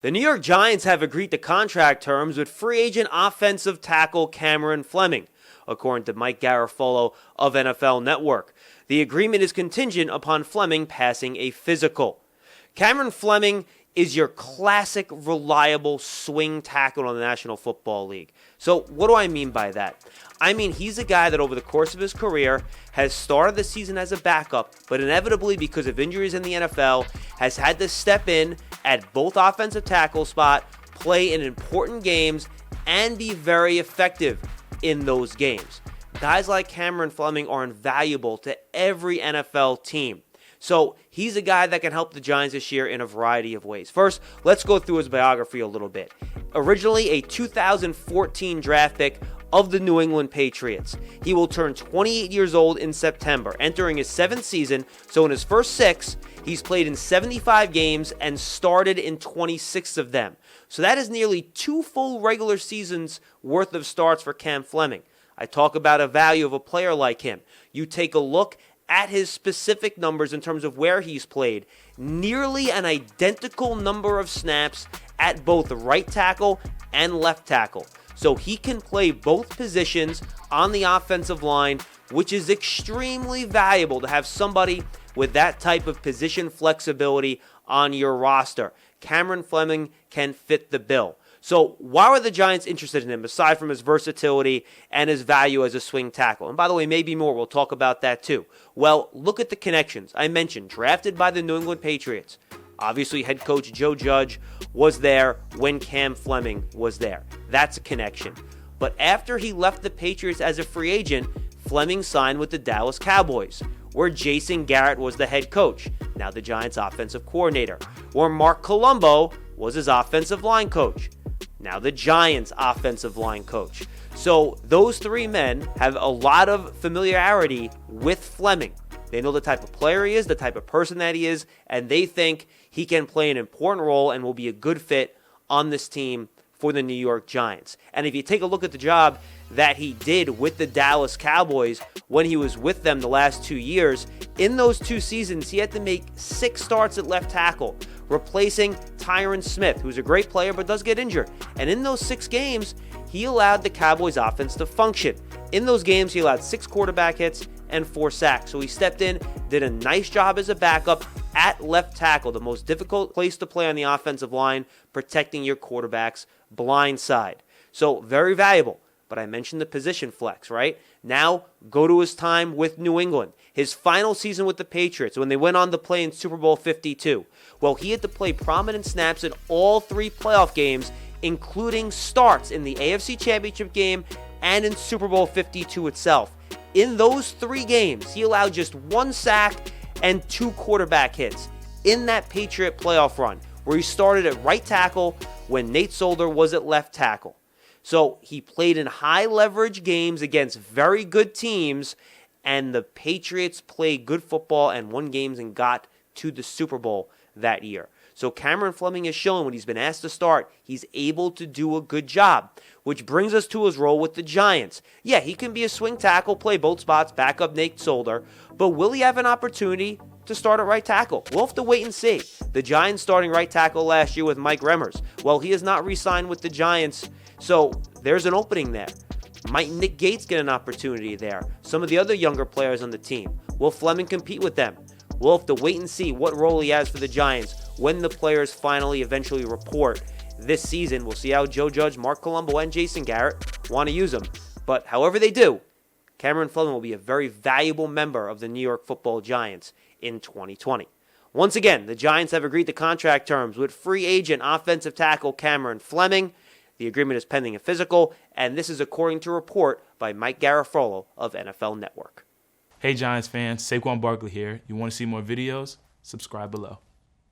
The New York Giants have agreed to contract terms with free agent offensive tackle Cameron Fleming, according to Mike Garafolo of NFL Network. The agreement is contingent upon Fleming passing a physical. Cameron Fleming is your classic, reliable swing tackle in the National Football League. So what do I mean by that? I mean, he's a guy that over the course of his career has started the season as a backup, but inevitably because of injuries in the NFL, has had to step in at both offensive tackle spot, play in important games, and be very effective in those games. Guys like Cameron Fleming are invaluable to every NFL team. So he's a guy that can help the Giants this year in a variety of ways. First, let's go through his biography a little bit. Originally a 2014 draft pick of the New England Patriots. He will turn 28 years old in September, entering his 7th season. So in his first 6, he's played in 75 games and started in 26 of them. So that is nearly 2 full regular seasons worth of starts for Cam Fleming. I talk about a value of a player like him. You take a look at his specific numbers in terms of where he's played. Nearly an identical number of snaps at both right tackle and left tackle. So he can play both positions on the offensive line, which is extremely valuable to have somebody with that type of position flexibility on your roster. Cameron Fleming can fit the bill. So why were the Giants interested in him, aside from his versatility and his value as a swing tackle? And by the way, maybe more. We'll talk about that too. Well, look at the connections. I mentioned drafted by the New England Patriots. Obviously, head coach Joe Judge was there when Cam Fleming was there. That's a connection. But after he left the Patriots as a free agent, Fleming signed with the Dallas Cowboys, where Jason Garrett was the head coach, now the Giants' offensive coordinator, where Mark Colombo was his offensive line coach, now the Giants' offensive line coach. So those 3 men have a lot of familiarity with Fleming. They know the type of player he is, the type of person that he is, and they think he can play an important role and will be a good fit on this team for the New York Giants. And if you take a look at the job that he did with the Dallas Cowboys when he was with them the last 2 years, in those 2 seasons, he had to make 6 starts at left tackle, replacing Tyron Smith, who's a great player but does get injured. And in those 6 games, he allowed the Cowboys offense to function. In those games, he allowed 6 quarterback hits and 4 sacks. So he stepped in, did a nice job as a backup at left tackle, the most difficult place to play on the offensive line, protecting your quarterback's blind side. So very valuable. But I mentioned the position flex, right? Now, go to his time with New England. His final season with the Patriots, when they went on to play in Super Bowl 52. Well, he had to play prominent snaps in all 3 playoff games, including starts in the AFC Championship game and in Super Bowl 52 itself. In those 3 games, he allowed just 1 sack and 2 quarterback hits in that Patriot playoff run, where he started at right tackle when Nate Solder was at left tackle. So he played in high leverage games against very good teams, and the Patriots played good football and won games and got to the Super Bowl that year. So Cameron Fleming has shown when he's been asked to start, he's able to do a good job, which brings us to his role with the Giants. Yeah, he can be a swing tackle, play both spots, back up Nate Solder, but will he have an opportunity to start at right tackle? We'll have to wait and see. The Giants starting right tackle last year with Mike Remmers. Well, he has not re-signed with the Giants, so there's an opening there. Might Nick Gates get an opportunity there? Some of the other younger players on the team. Will Fleming compete with them? We'll have to wait and see what role he has for the Giants when the players finally eventually report this season. We'll see how Joe Judge, Mark Colombo, and Jason Garrett want to use him. But however they do, Cameron Fleming will be a very valuable member of the New York Football Giants in 2020. Once again, the Giants have agreed to contract terms with free agent offensive tackle Cameron Fleming. The agreement is pending a physical, and this is according to a report by Mike Garafolo of NFL Network. Hey Giants fans, Saquon Barkley here. You want to see more videos? Subscribe below.